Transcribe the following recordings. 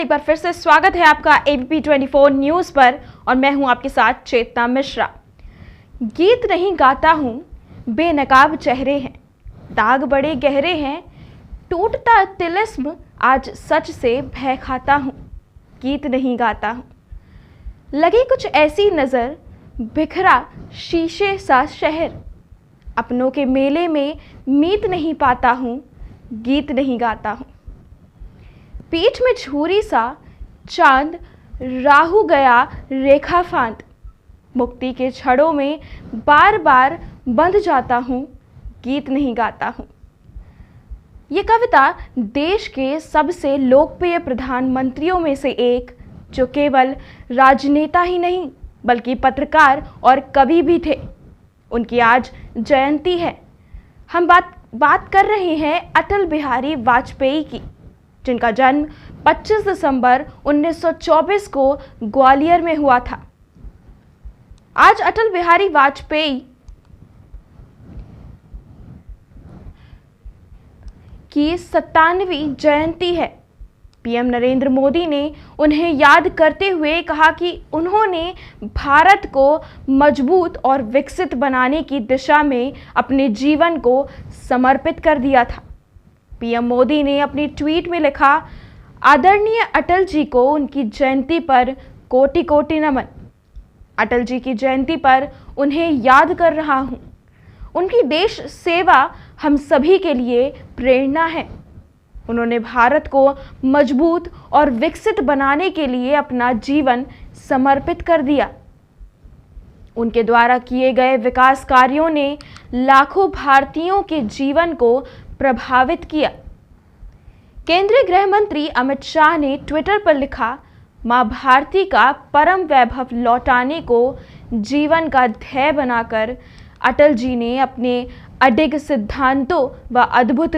एक बार फिर से स्वागत है आपका एबीपी 24 न्यूज़ पर और मैं हूं आपके साथ चेतना मिश्रा। गीत नहीं गाता हूं, बेनकाब चेहरे हैं, दाग बड़े गहरे हैं, टूटता तिलिस्म आज सच से भय खाता हूं। गीत नहीं गाता हूं, लगी कुछ ऐसी नज़र, बिखरा शीशे सा शहर, अपनों के मेले में मीत नहीं पाता हूं। गीत नहीं गाता हूं, पीठ में छुरी सा चांद राहु गया रेखा फांद, मुक्ति के छड़ों में बार बार बंध जाता हूँ। गीत नहीं गाता हूँ। ये कविता देश के सबसे लोकप्रिय प्रधानमंत्रियों में से एक, जो केवल राजनेता ही नहीं बल्कि पत्रकार और कवि भी थे, उनकी आज जयंती है। हम बात कर रहे हैं अटल बिहारी वाजपेयी की, जिनका जन्म 25 दिसंबर 1924 को ग्वालियर में हुआ था। आज अटल बिहारी वाजपेयी की 97वीं जयंती है। पीएम नरेंद्र मोदी ने उन्हें याद करते हुए कहा कि उन्होंने भारत को मजबूत और विकसित बनाने की दिशा में अपने जीवन को समर्पित कर दिया था। पीएम मोदी ने अपनी ट्वीट में लिखा, आदरणीय अटल जी को उनकी जयंती पर कोटि कोटि नमन। अटल जी की जयंती पर उन्हें याद कर रहा हूँ। उनकी देश सेवा हम सभी के लिए प्रेरणा है। उन्होंने भारत को मजबूत और विकसित बनाने के लिए अपना जीवन समर्पित कर दिया। उनके द्वारा किए गए विकास कार्यों ने लाखों भारतीयों के जीवन को प्रभावित किया। केंद्रीय गृह मंत्री अमित शाह ने ट्विटर पर लिखा, मां भारती का परम वैभव लौटाने को जीवन का ध्येय बनाकर अटल जी ने अपने अडिग सिद्धांतों व अद्भुत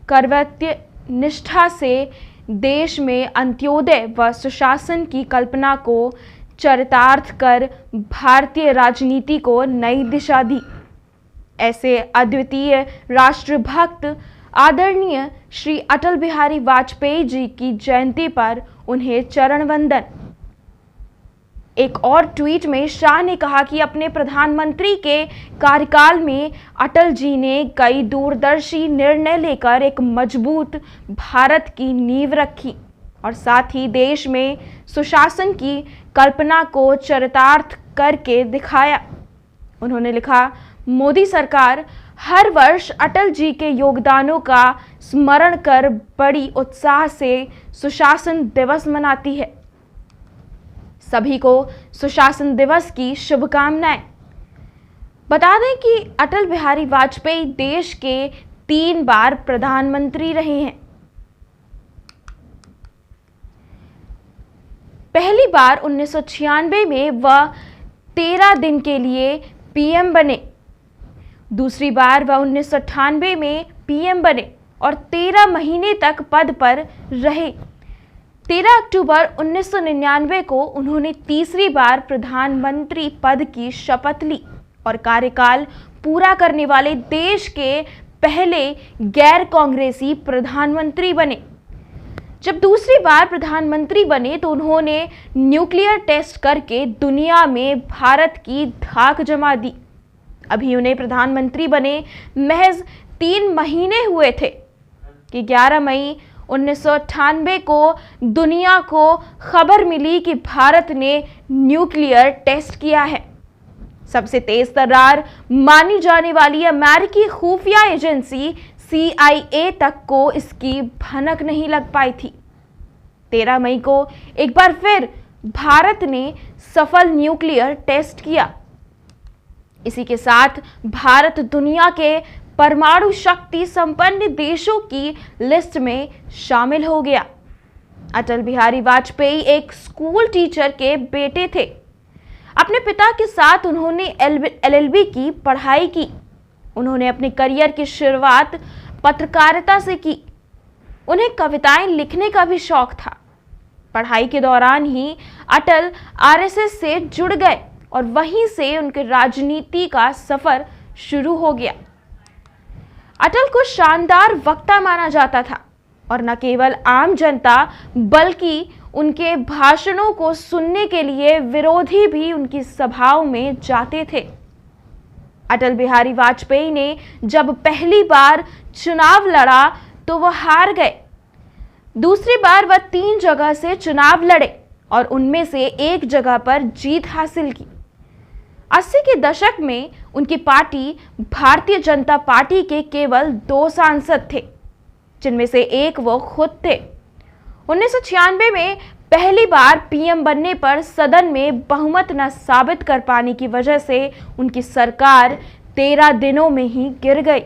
कर्तव्य निष्ठा से देश में अंत्योदय व सुशासन की कल्पना को चरितार्थ कर भारतीय राजनीति को नई दिशा दी। ऐसे अद्वितीय राष्ट्रभक्त आदरणीय श्री अटल बिहारी वाजपेयी जी की जयंती पर उन्हें चरण वंदन। एक और ट्वीट में शाह ने कहा कि अपने प्रधानमंत्री के कार्यकाल में अटल जी ने कई दूरदर्शी निर्णय लेकर एक मजबूत भारत की नींव रखी और साथ ही देश में सुशासन की कल्पना को चरितार्थ करके दिखाया। उन्होंने लिखा, मोदी सरकार हर वर्ष अटल जी के योगदानों का स्मरण कर बड़ी उत्साह से सुशासन दिवस मनाती है। सभी को सुशासन दिवस की शुभकामनाएं। बता दें कि अटल बिहारी वाजपेयी देश के 3 बार प्रधानमंत्री रहे हैं। पहली बार 1996 में वह 13 दिन के लिए पीएम बने। दूसरी बार वह 1998 में पीएम बने और 13 महीने तक पद पर रहे। 13 अक्टूबर 1999 को उन्होंने तीसरी बार प्रधानमंत्री पद की शपथ ली और कार्यकाल पूरा करने वाले देश के पहले गैर कांग्रेसी प्रधानमंत्री बने। जब दूसरी बार प्रधानमंत्री बने तो उन्होंने न्यूक्लियर टेस्ट करके दुनिया में भारत की धाक जमा दी। अभी उन्हें प्रधानमंत्री बने महज 3 महीने हुए थे कि 11 मई 1998 को दुनिया को खबर मिली कि भारत ने न्यूक्लियर टेस्ट किया है। सबसे तेज तर्रार मानी जाने वाली अमेरिकी खुफिया एजेंसी CIA तक को इसकी भनक नहीं लग पाई थी। 13 मई को एक बार फिर भारत ने सफल न्यूक्लियर टेस्ट किया। इसी के साथ भारत दुनिया के परमाणु शक्ति संपन्न देशों की लिस्ट में शामिल हो गया। अटल बिहारी वाजपेयी एक स्कूल टीचर के बेटे थे। अपने पिता के साथ उन्होंने LLB की पढ़ाई की। उन्होंने अपने करियर की शुरुआत पत्रकारिता से की। उन्हें कविताएं लिखने का भी शौक था। पढ़ाई के दौरान ही अटल RSS से जुड़ गए और वहीं से उनके राजनीति का सफर शुरू हो गया। अटल को शानदार वक्ता माना जाता था। और न केवल आम जनता बल्कि उनके भाषणों को सुनने के लिए विरोधी भी उनकी सभाओं में जाते थे। अटल बिहारी वाजपेयी ने जब पहली बार चुनाव लड़ा तो वह हार गए। दूसरी बार वह 3 जगह से चुनाव लड़े और उनमें से एक जगह पर जीत हासिल की। 80 के दशक में उनकी पार्टी भारतीय जनता पार्टी के केवल 2 सांसद थे, जिनमें से एक वो खुद थे। 1996 में पहली बार पीएम बनने पर सदन में बहुमत न साबित कर पाने की वजह से उनकी सरकार 13 दिनों में ही गिर गई।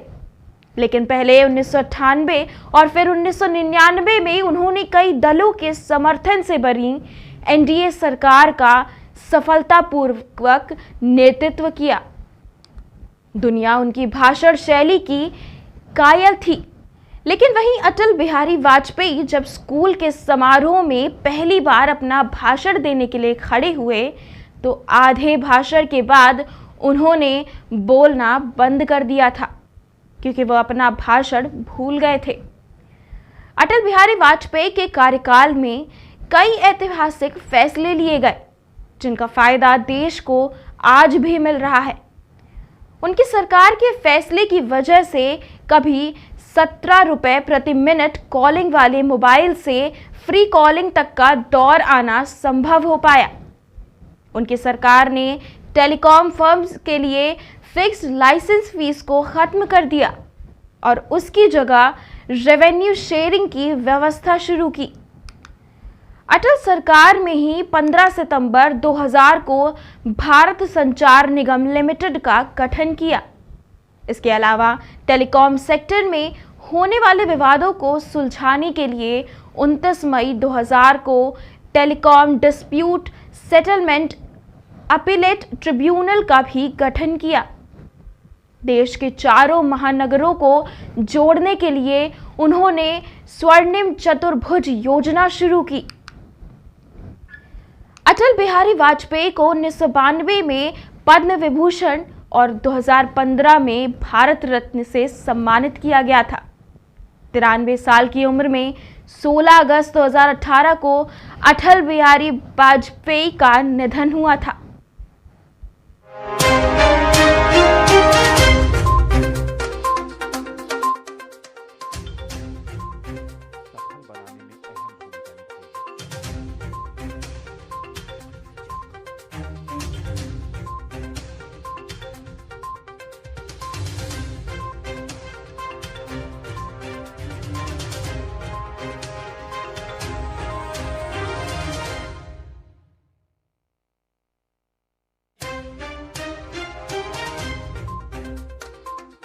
लेकिन पहले 1998 और फिर 1999 में उन्होंने कई दलों के समर्थन से बनी एनडीए सरकार का सफलतापूर्वक नेतृत्व किया। दुनिया उनकी भाषण शैली की कायल थी, लेकिन वहीं अटल बिहारी वाजपेयी जब स्कूल के समारोह में पहली बार अपना भाषण देने के लिए खड़े हुए तो आधे भाषण के बाद उन्होंने बोलना बंद कर दिया था, क्योंकि वह अपना भाषण भूल गए थे। अटल बिहारी वाजपेयी के कार्यकाल में कई ऐतिहासिक फैसले लिए गए, जिनका फायदा देश को आज भी मिल रहा है। उनकी सरकार के फैसले की वजह से कभी 17 रुपए प्रति मिनट कॉलिंग वाले मोबाइल से फ्री कॉलिंग तक का दौर आना संभव हो पाया। उनकी सरकार ने टेलीकॉम फर्म्स के लिए फिक्स्ड लाइसेंस फीस को खत्म कर दिया और उसकी जगह रेवेन्यू शेयरिंग की व्यवस्था शुरू की। अटल सरकार में ही 15 सितंबर 2000 को भारत संचार निगम लिमिटेड का गठन किया। इसके अलावा टेलीकॉम सेक्टर में होने वाले विवादों को सुलझाने के लिए 29 मई 2000 को telecom dispute settlement appellate tribunal का भी गठन किया। देश के चारों महानगरों को जोड़ने के लिए उन्होंने स्वर्णिम चतुर्भुज योजना शुरू की। अटल बिहारी वाजपेयी को 1992 में पद्म विभूषण और 2015 में भारत रत्न से सम्मानित किया गया था। 93 साल की उम्र में 16 अगस्त 2018 को अटल बिहारी वाजपेयी का निधन हुआ था।